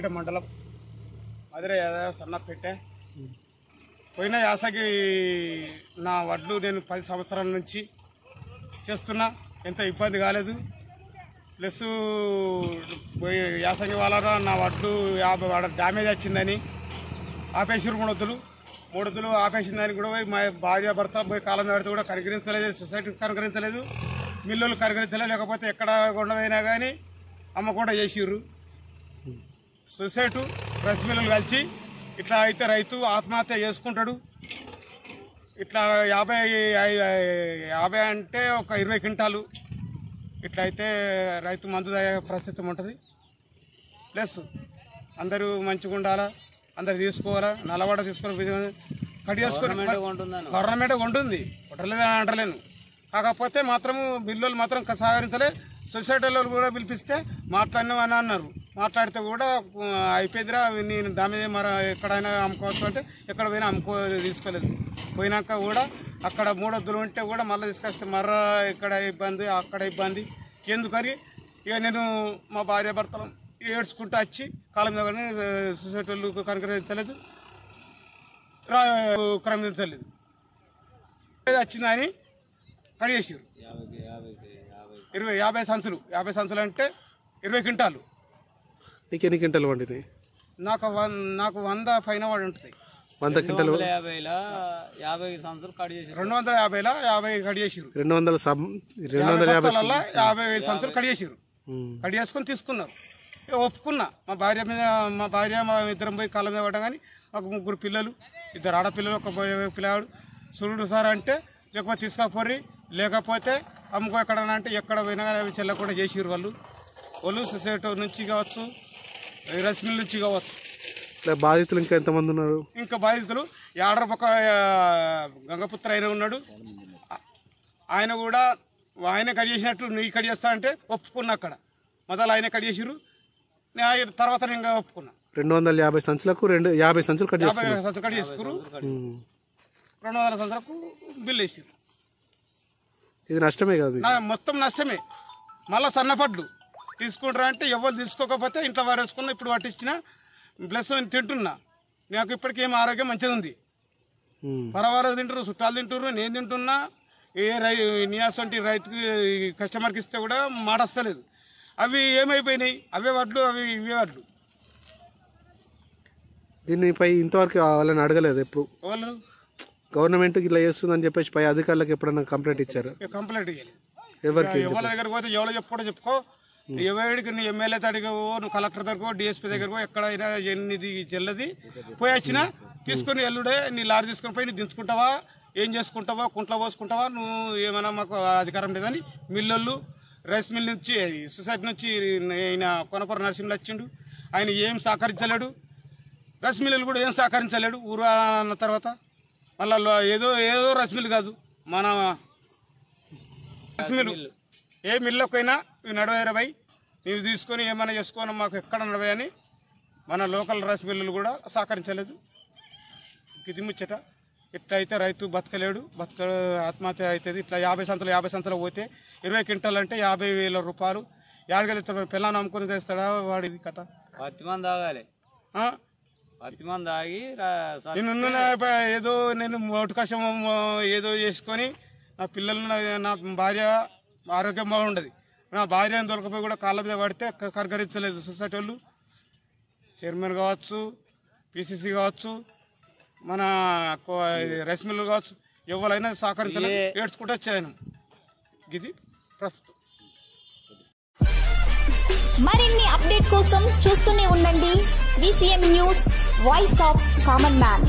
సన్నపేట మండలం మధుర సన్నపేట. పోయిన యాసకి నా వడ్లు నేను 10 సంవత్సరాల నుంచి చేస్తున్నా, ఎంత ఇబ్బంది కాలేదు. ప్లస్ యాసంగి వాళ్ళ నా వడ్లు 50 డ్యామేజ్ వచ్చిందని ఆపేసారు. 3 ఆపేసిందని కూడా పోయి మా భార్య భర్త పోయి కాలం పెడితే కూడా కనికరించలేదు, సొసైటీ కనికరించలేదు, మిల్లులు కనికరించలేదు. లేకపోతే ఎక్కడ కొండపోయినా కానీ అమ్మకుండా చేసిర్రు. సొసైటీ రైస్ మిల్లులు కలిసి ఇట్లా అయితే రైతు ఆత్మహత్య చేసుకుంటాడు. ఇట్లా 50 అంటే ఒక 20 క్వింటాలు ఇట్లా అయితే రైతు మందు పరిస్థితి ఉంటుంది. ప్లస్ అందరూ మంచిగా ఉండాలా, అందరు తీసుకోవాలా, నల్లవాడ తీసుకొని కట్ చేసుకొని గవర్నమెంట్ ఉంటుంది, కొట్టలేదని అంటలేను. కాకపోతే మాత్రము బిల్లులు మాత్రం సహకరించలే. సొసైటీలో కూడా పిలిపిస్తే మాట్లాడినామని అన్నారు. మాట్లాడితే కూడా అయిపోయిందిరా, నేను డామేజ్ ఎక్కడైనా అమ్ముకోవచ్చు అంటే ఎక్కడ పోయినా తీసుకోలేదు. పోయినాక కూడా అక్కడ 3 వద్దులు ఉంటే కూడా మళ్ళీ తీసుకొస్తే మర్ర ఇక్కడ ఇబ్బంది అక్కడ ఇబ్బంది ఎందుకని ఇక నేను మా భార్య భర్తలు ఏడ్చుకుంటూ వచ్చి కాలం దగ్గర సొసైటీ వాళ్ళు కనుకరించలేదు, క్రమించలేదు. వచ్చిందని కడిగేసారు. 50 సంచులు అంటే 20 క్వింటాలు. నీకు ఎన్ని క్వింటాలు పండినాయి? నాకు 100 పైన వాడు ఉంటుంది. 100 క్వింటాలు 250 సంచులు కట్ చేసి 250లో 50 కట్ చేసారు. 250 సంచులు కట్ చేసారు. కట్ చేసుకొని తీసుకున్నారు. ఒప్పుకున్నా. మా భార్య మా ఇద్దరం పోయి కాలం మీద పడ్డా. కానీ మాకు 3 పిల్లలు, 2 ఆడపిల్లలు, 1 పిల్లవాడు. చూడు సార్ అంటే లేకపోతే తీసుకపోర్రి, లేకపోతే అమ్ముకో ఎక్కడన్నా అంటే ఎక్కడ పోయినా కానీ అవి చెల్లకుండా చేసిరు. వాళ్ళు సొసైటీ నుంచి కావచ్చు, రైస్ మిల్ నుంచి కావచ్చు. బాధితులు ఇంకా ఎంతమంది ఉన్నారు? ఇంకా బాధితులు ఒక గంగపుత్ర ఆయన ఉన్నాడు. ఆయన కూడా ఆయన కట్ చేసినట్టు నువ్వు కట్ చేస్తా అంటే ఒప్పుకున్నా. అక్కడ మొదలు ఆయన కట్ చేసిరు, తర్వాత నేను ఒప్పుకున్నా. 250 సంచులకు 50 సంచులు కట్ చేసుకురు. 200 సంచులకు బిల్లు వేసారు. ఇది నష్టమే కాదు, మొత్తం నష్టమే. మళ్ళీ సన్నపడ్లు తీసుకుంటారా అంటే ఎవరు తీసుకోకపోతే ఇంట్లో వారేసుకున్నా. ఇప్పుడు పట్టించిన ప్లస్ నేను తింటున్నా. నాకు ఇప్పటికేం ఆరోగ్యం మంచిగా ఉంది. పరవారు తింటారు, చుట్టాలు తింటారు, నేను తింటున్నా. నియాస్ వంటి రైతుకి కస్టమర్కి ఇస్తే కూడా మాట వస్తలేదు. అవి ఏమైపోయినాయి? అవే వడ్లు, ఇవే వడ్లు. దీనిపై ఇంతవరకు వాళ్ళని అడగలేదు ఎప్పుడు? వాళ్ళు గవర్నమెంట్ ఇట్లా చేస్తుందని చెప్పేసి పై అధికారులకు ఎప్పుడన్నా కంప్లైంట్ ఇచ్చారు? కంప్లైంట్ ఇవ్వలేదు. ఎవరి దగ్గరకు పోతే ఎవరో చెప్పుకో, ఎవరికి నువ్వు ఎమ్మెల్యే అడిగవో, నువ్వు కలెక్టర్ దగ్గరకో, డిఎస్పీ దగ్గరకో, ఎక్కడైనా ఎన్నిది చెల్లది పోయి వచ్చినా తీసుకుని ఎల్లుడే నీ లారీ తీసుకుని పోయి నువ్వు దించుకుంటావా, ఏం చేసుకుంటావా, కుంట్లో పోసుకుంటావా, నువ్వు ఏమైనా మాకు అధికారం లేదని మిల్లుళ్ళు రైస్ మిల్ నుంచి సొసైటీ నుంచి ఆయన కొనపూర నరసింహులు వచ్చిండు. ఆయన ఏం సహకరించలేడు. రైస్ మిల్లులు కూడా ఏం సహకరించలేడు. ఊరు అన్న తర్వాత మళ్ళీ ఏదో రైస్ మిల్ కాదు, మన రైస్ మిల్లు ఏ మిల్లుకైనా ఇవి 40-20 నీవు తీసుకొని ఏమైనా చేసుకోని మాకు ఎక్కడ 40 అని మన లోకల్ రైస్ మిల్లులు కూడా సహకరించలేదు. ఇది ముచ్చట. ఇట్లా అయితే రైతు బతకలేడు, ఆత్మహత్య అవుతుంది. ఇట్లా 50 సంచులు పోతే 20 క్వింటాలు అంటే 50,000 రూపాయలు. ఏడగలుగుతాడు? పిల్లలు అమ్ముకొని తెస్తాడా వాడిది కథ? 10 మంది ఆగాలి. 10 మంది ఆగి ఏదో నేను మొదటి కష్టం ఏదో చేసుకొని నా పిల్లలు, నా భార్య ఆరోగ్యం బాగుండదు. నా భార్యను దొరకపోయి కూడా కాళ్ళ మీద పడితే కరకరించలేదు. సొసైటీ వాళ్ళు, చైర్మన్ కావచ్చు, పిసిసి కావచ్చు, మన రైస్ మిల్లు కావచ్చు, ఎవరైనా సహకరించలేదు. ఏడ్చుకుంటూ వచ్చాను. ఇది ప్రస్తుతం. మరిన్ని అప్డేట్ కోసం చూస్తూనే ఉండండి VCM news, voice of common man.